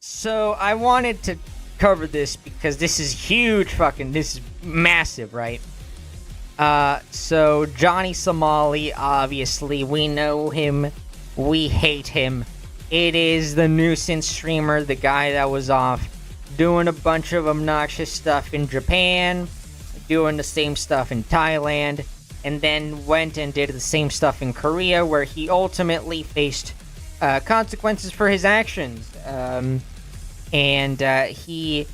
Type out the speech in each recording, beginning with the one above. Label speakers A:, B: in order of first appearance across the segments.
A: So I wanted to cover this because this is huge this is massive, right? So Johnny Somali, obviously, we know him, we hate him. It is the nuisance streamer, the guy that was off doing a bunch of obnoxious stuff in Japan, doing the same stuff in Thailand, and then went and did the same stuff in Korea, where he ultimately faced consequences for his actions. And he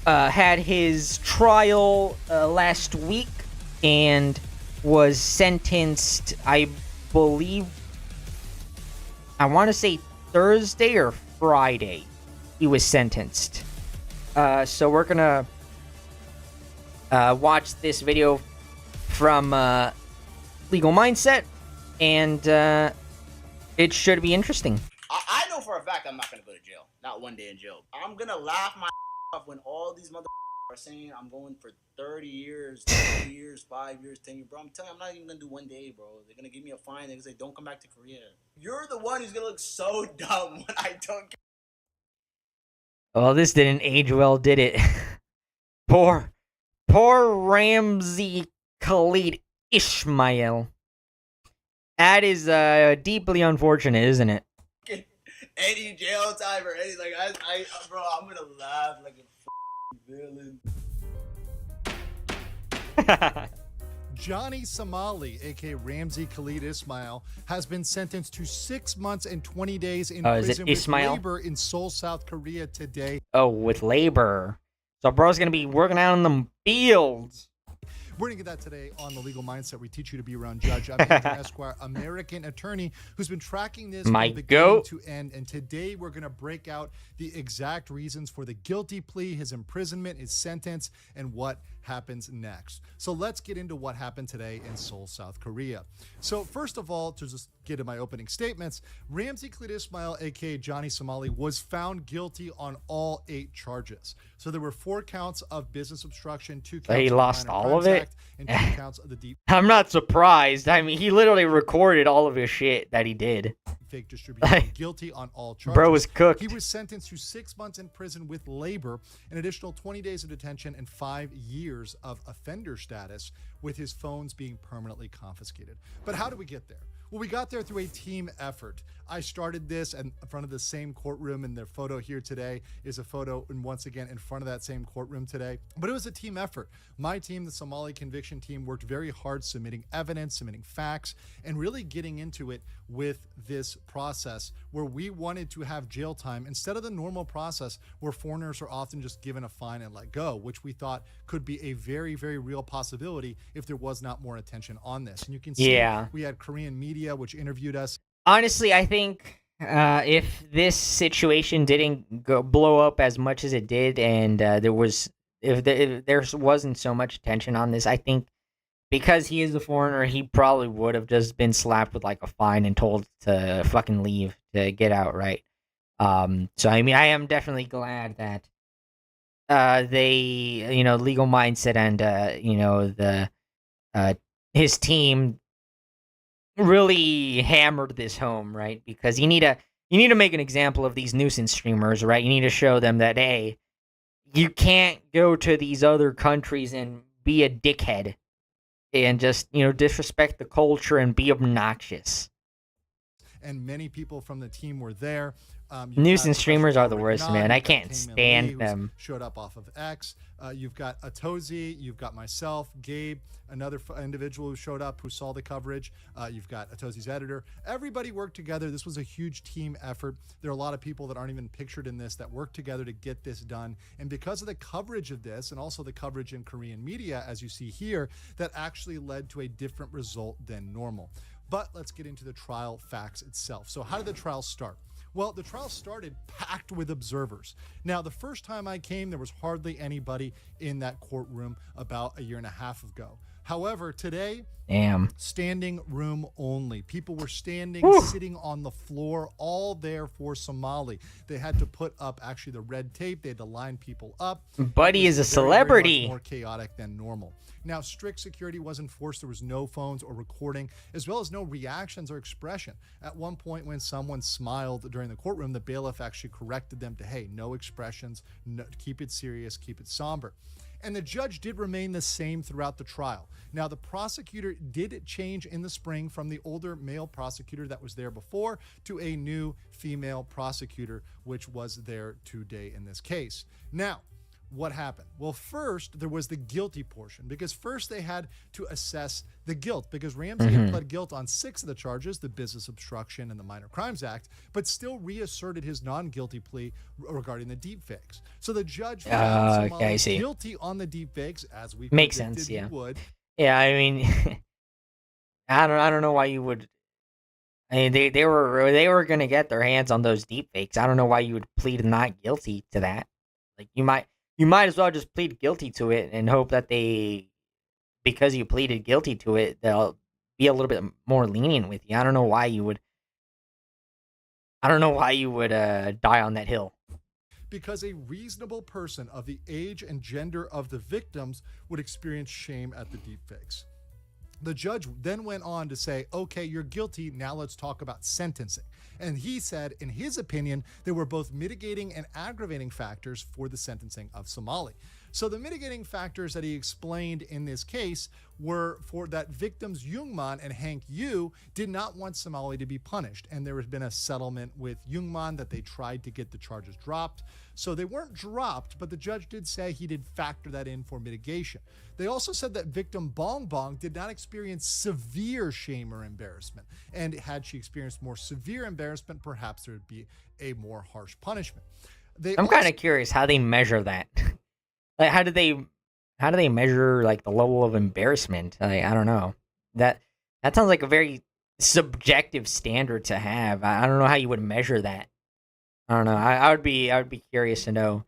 A: had his trial last week and was sentenced, I believe, I want to say Thursday or Friday he was sentenced. So we're gonna watch this video from Legal Mindset, and it should be interesting.
B: I know for a fact I'm not gonna go to jail. Not one day in jail. I'm gonna laugh my off when all these mother are saying I'm going for 30 years, 2 years, 5 years, 10 years. Bro, I'm telling you, I'm not even gonna do one day, bro. They're gonna give me a fine. They're gonna say, don't come back to Korea. You're the one who's gonna look so dumb when I don't.
A: Well, this didn't age well, did it? poor Ramsey Khalid Ismail. That is deeply unfortunate, isn't it?
B: Any jail time or any bro, I'm gonna laugh like a villain.
C: Johnny Somali, aka Ramsey Khalid Ismail, has been sentenced to 6 months and 20 days in prison with labor in Seoul, South Korea today.
A: Oh, with labor. So bro's gonna be working out in the fields.
C: We're going to get that today on The Legal Mindset. We teach you to be your own judge. I'm Andrew Esquire, American attorney who's been tracking this from beginning to end. And today we're going to break out the exact reasons for the guilty plea, his imprisonment, his sentence, and what happens next. So let's get into what happened today in Seoul, South Korea. So first of all, to just get to my opening statements, Ramsey Khalid Ismail, aka Johnny Somali, was found guilty on all 8 charges. So there were 4 counts of business obstruction, 2 counts
A: he
C: of
A: lost all of it,
C: and 2 counts of the deep.
A: I'm not surprised. I mean, he literally recorded all of his shit that he did.
C: Fake distribution. Guilty on all charges.
A: Bro was cooked.
C: He was sentenced to 6 months in prison with labor, an additional 20 days of detention, and 5 years of offender status, with his phones being permanently confiscated. But how did we get there? Well, we got there through a team effort. I started this in front of the same courtroom, and their photo here today is a photo, and once again, in front of that same courtroom today. But it was a team effort. My team, the Somali conviction team, worked very hard submitting evidence, submitting facts, and really getting into it with this process where we wanted to have jail time instead of the normal process where foreigners are often just given a fine and let go, which we thought could be a very, very real possibility if there was not more attention on this. And you can see we had Korean media which interviewed us.
A: Honestly, I think if this situation didn't blow up as much as it did, and if there wasn't so much attention on this, I think because he is a foreigner, he probably would have just been slapped with like a fine and told to fucking leave, to get out, right? So I mean, I am definitely glad that they, Legal Mindset and his team really hammered this home, right? Because you need to make an example of these nuisance streamers, right? You need to show them that, hey, you can't go to these other countries and be a dickhead and just, disrespect the culture and be obnoxious.
C: And many people from the team were there.
A: Nuisance streamers are the worst, man. I can't stand them.
C: Showed up off of X. You've got Atozi, you've got myself, Gabe, another individual who showed up who saw the coverage. You've got Atozi's editor. Everybody worked together. This was a huge team effort. There are a lot of people that aren't even pictured in this that worked together to get this done. And because of the coverage of this and also the coverage in Korean media, as you see here, that actually led to a different result than normal. But let's get into the trial facts itself. So how did the trial start? Well, the trial started packed with observers. Now, the first time I came, there was hardly anybody in that courtroom about a year and a half ago. However, today,
A: Damn.
C: standing room only. People were standing,
A: Whew.
C: sitting on the floor, all there for Somali. They had to put up actually the red tape. They had to line people up.
A: Buddy
C: It was
A: is a
C: very, very
A: celebrity.
C: much more chaotic than normal. Now, strict security was enforced. There was no phones or recording, as well as no reactions or expression. At one point, when someone smiled during the courtroom, the bailiff actually corrected them to, hey, no expressions, no, keep it serious, keep it somber. And the judge did remain the same throughout the trial. Now, the prosecutor did change in the spring from the older male prosecutor that was there before to a new female prosecutor, which was there today in this case. Now, what happened? Well, first, there was the guilty portion, because first they had to assess the guilt, because Ramsey had pled guilt on 6 of the charges, the business obstruction and the Minor Crimes Act, but still reasserted his non-guilty plea regarding the deepfakes. So the judge found Somali guilty on the deepfakes, as we
A: Makes
C: predicted
A: sense, yeah.
C: he would.
A: Yeah, I mean, I don't know why you would. I mean, they were gonna get their hands on those deepfakes. I don't know why you would plead not guilty to that. Like you might as well just plead guilty to it and hope that because you pleaded guilty to it, they'll be a little bit more lenient with you. I don't know why you would. I don't know why you would die on that hill.
C: Because a reasonable person of the age and gender of the victims would experience shame at the deepfakes. The judge then went on to say, okay, you're guilty, now let's talk about sentencing. And he said, in his opinion, there were both mitigating and aggravating factors for the sentencing of Somali. So the mitigating factors that he explained in this case were for that victims Jungman and Hank Yu did not want Somali to be punished. And there has been a settlement with Jungman that they tried to get the charges dropped. So they weren't dropped, but the judge did say he did factor that in for mitigation. They also said that victim Bong Bong did not experience severe shame or embarrassment. And had she experienced more severe embarrassment, perhaps there would be a more harsh punishment.
A: I'm kind of curious how they measure that. Like, how do they measure like the level of embarrassment? Like, I don't know. That sounds like a very subjective standard to have. I don't know how you would measure that. I don't know. I would be curious to know.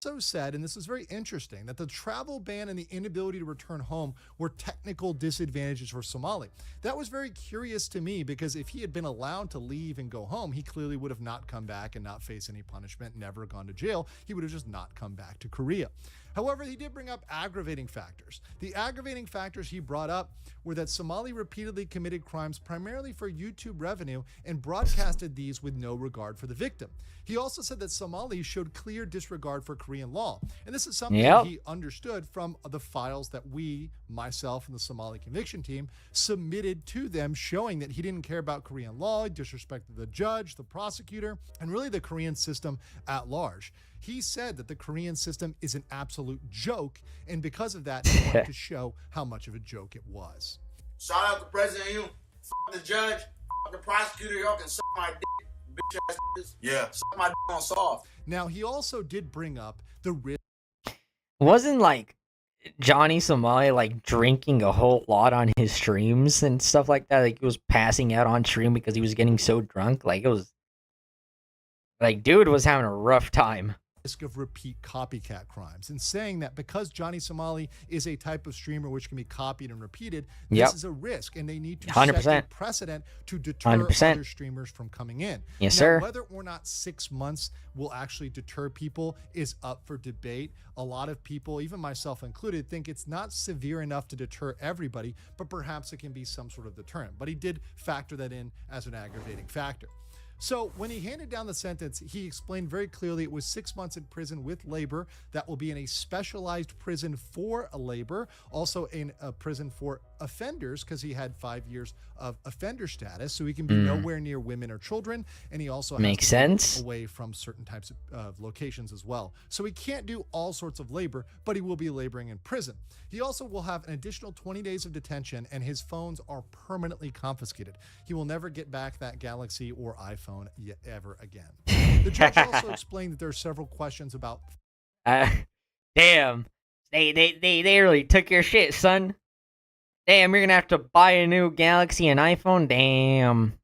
C: Also said, and this is very interesting, that the travel ban and the inability to return home were technical disadvantages for Somali. That was very curious to me, because if he had been allowed to leave and go home, he clearly would have not come back and not face any punishment, never gone to jail. He would have just not come back to Korea. However, he did bring up aggravating factors. The aggravating factors he brought up were that Somali repeatedly committed crimes primarily for YouTube revenue and broadcasted these with no regard for the victim. He also said that Somali showed clear disregard for Korean law. And this is something he understood from the files that we, myself and the Somali conviction team, submitted to them, showing that he didn't care about Korean law, he disrespected the judge, the prosecutor, and really the Korean system at large. He said that the Korean system is an absolute joke, and because of that, he wanted to show how much of a joke it was.
B: Shout out the president, you, the judge, the prosecutor, y'all can suck my dick, bitch ass bitches. Yeah, suck my dick on soft.
C: Now, he also did bring up the risk.
A: Wasn't like Johnny Somali like drinking a whole lot on his streams and stuff like that? Like he was passing out on stream because he was getting so drunk. Like it was like dude was having a rough time.
C: Of repeat copycat crimes, and saying that because Johnny Somali is a type of streamer which can be copied and repeated, this is a risk, and they need to
A: 100%.
C: set a precedent to deter
A: 100%.
C: other streamers from coming in.
A: Yes,
C: now,
A: sir.
C: Whether or not 6 months will actually deter people is up for debate. A lot of people, even myself included, think it's not severe enough to deter everybody, but perhaps it can be some sort of deterrent. But he did factor that in as an aggravating factor. So when he handed down the sentence, he explained very clearly it was 6 months in prison with labor. That will be in a specialized prison for labor, also in a prison for offenders, because he had 5 years of offender status, so he can be nowhere near women or children, and he also
A: Makes
C: has to be
A: sense.
C: away from certain types of locations as well. So he can't do all sorts of labor, but he will be laboring in prison. He also will have an additional 20 days of detention, and his phones are permanently confiscated. He will never get back that Galaxy or iPhone yet ever again. The judge also explained that there are several questions about
A: damn. They really took your shit, son. Damn, you're gonna have to buy a new Galaxy and iPhone. Damn.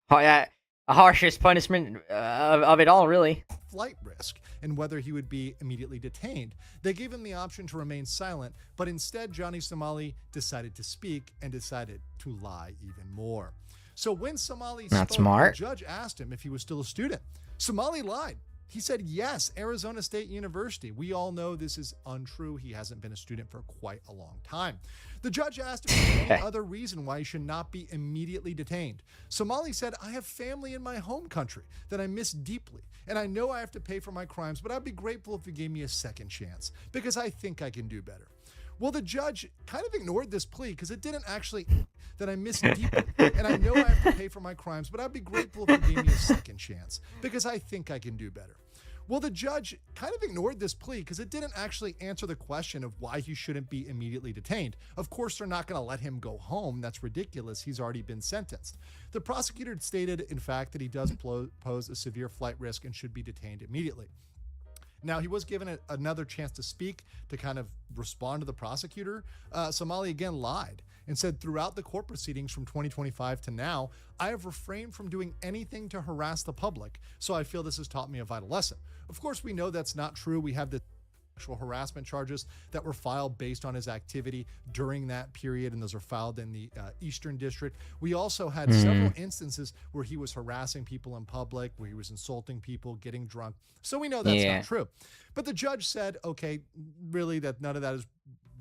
A: The harshest punishment of it all, really.
C: flight risk and whether he would be immediately detained. They gave him the option to remain silent, but instead Johnny Somali decided to speak and decided to lie even more. So when Somali
A: Not
C: spoke,
A: smart.
C: the judge asked him if he was still a student. Somali lied. He said, yes, Arizona State University. We all know this is untrue. He hasn't been a student for quite a long time. The judge asked if there was any other reason why he should not be immediately detained. Somali said, I have family in my home country that I miss deeply, and I know I have to pay for my crimes, but I'd be grateful if you gave me a second chance because I think I can do better. Well, the judge kind of ignored this plea because it didn't actually that I miss deeply, and I know I have to pay for my crimes, but I'd be grateful if you gave me a second chance because I think I can do better. Well, the judge kind of ignored this plea because it didn't actually answer the question of why he shouldn't be immediately detained. Of course, they're not going to let him go home. That's ridiculous. He's already been sentenced. The prosecutor stated, in fact, that he does pose a severe flight risk and should be detained immediately. Now, he was given another chance to speak to kind of respond to the prosecutor. Somali again lied and said, throughout the court proceedings from 2025 to now, I have refrained from doing anything to harass the public, so I feel this has taught me a vital lesson. Of course, we know that's not true. We have the sexual harassment charges that were filed based on his activity during that period, and those are filed in the Eastern District. We also had several instances where he was harassing people in public, where he was insulting people, getting drunk. So we know that's not true. But the judge said, okay, really, that none of that is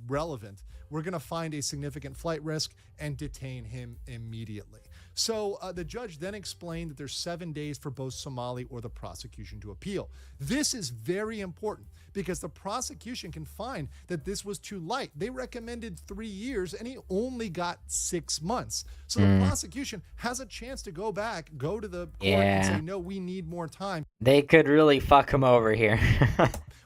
C: relevant. We're going to find a significant flight risk and detain him immediately. So the judge then explained that there's 7 days for both Somali or the prosecution to appeal. This is very important because the prosecution can find that this was too light. They recommended 3 years and he only got 6 months. So the prosecution has a chance to go back, go to the court and say, no, we need more time.
A: They could really fuck him over here.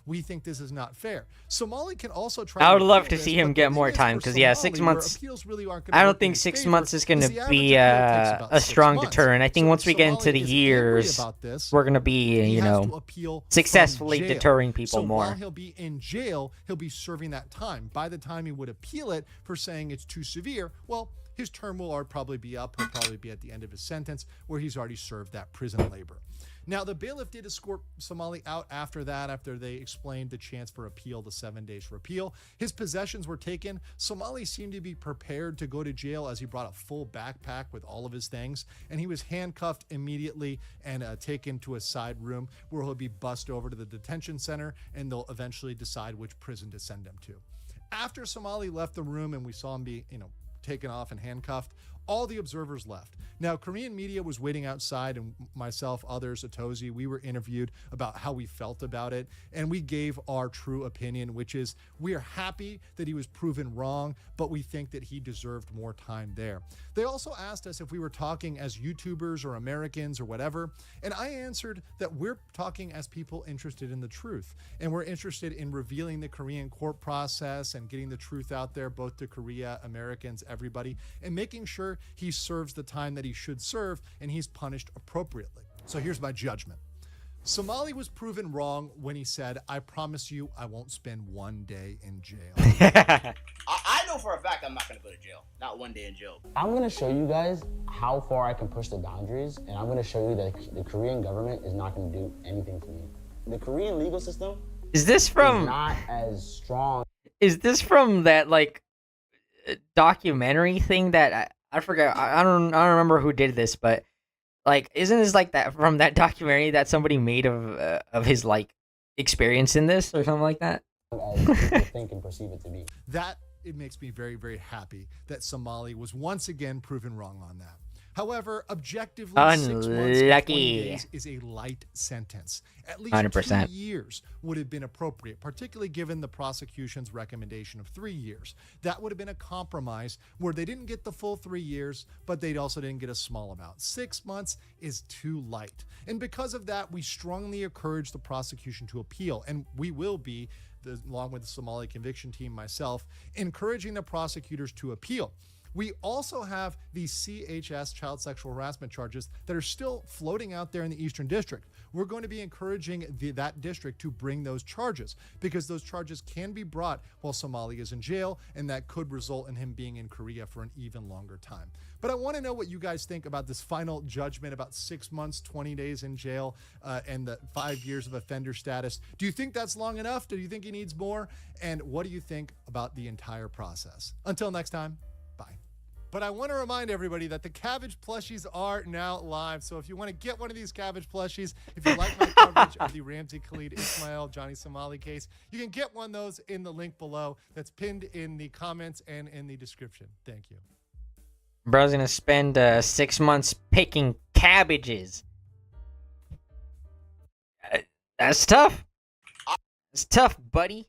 C: We think this is not fair. Somali can also try.
A: I would love to see him get more time because, 6 months.
C: Really
A: I don't think 6 months is going to be a strong deterrent. I think once we get into the years, we're going to be, successfully deterring people more.
C: While he'll be in jail, he'll be serving that time. By the time he would appeal it for saying it's too severe, well, his term will probably be up. He'll probably be at the end of his sentence where he's already served that prison labor. Now, the bailiff did escort Somali out after that, after they explained the chance for appeal, the 7 days for appeal. His possessions were taken. Somali seemed to be prepared to go to jail as he brought a full backpack with all of his things, and he was handcuffed immediately and taken to a side room where he'll be bussed over to the detention center, and they'll eventually decide which prison to send him to. After Somali left the room and we saw him be, taken off and handcuffed, all the observers left. Now, Korean media was waiting outside, and myself, others, Atozi, we were interviewed about how we felt about it, and we gave our true opinion, which is we are happy that he was proven wrong, but we think that he deserved more time there. They also asked us if we were talking as YouTubers or Americans or whatever, and I answered that we're talking as people interested in the truth, and we're interested in revealing the Korean court process and getting the truth out there, both to Korea, Americans, everybody, and making sure he serves the time that he should serve and he's punished appropriately. So here's my judgment. Somali was proven wrong when he said, I promise you I won't spend 1 day in jail.
B: I know for a fact I'm not going to go to jail. Not 1 day in jail.
D: I'm going to show you guys how far I can push the boundaries, and I'm going to show you that the Korean government is not going to do anything to me. The Korean legal system
A: is
D: not as strong.
A: Is this from that, documentary thing that I forgot? I don't remember who did this, but isn't this that from that documentary that somebody made of his experience in this or something like that?
D: As people think and perceive it to be.
C: That it makes me very, very happy that Somali was once again proven wrong on that. However, objectively, 6 months and 20 days is a light sentence. At least
A: 100%.
C: 2 years would have been appropriate, particularly given the prosecution's recommendation of 3 years. That would have been a compromise where they didn't get the full 3 years, but they also didn't get a small amount. 6 months is too light. And because of that, we strongly encourage the prosecution to appeal, and we will be, along with the Somali conviction team, myself, encouraging the prosecutors to appeal. We also have the CHS, child sexual harassment charges, that are still floating out there in the Eastern District. we're going to be encouraging that district to bring those charges, because those charges can be brought while Somali is in jail, and that could result in him being in Korea for an even longer time. But I want to know what you guys think about this final judgment about 6 months, 20 days in jail, and the 5 years of offender status. Do you think that's long enough? Do you think he needs more? And what do you think about the entire process? Until next time, bye. But I want to remind everybody that the Cabbage plushies are now live. So if you want to get one of these Cabbage plushies, if you like my coverage of the Ramsey Khalid Ismail Johnny Somali case, you can get one of those in the link below that's pinned in the comments and in the description. Thank you.
A: Bro's gonna spend 6 months picking cabbages. That's tough. It's tough, buddy.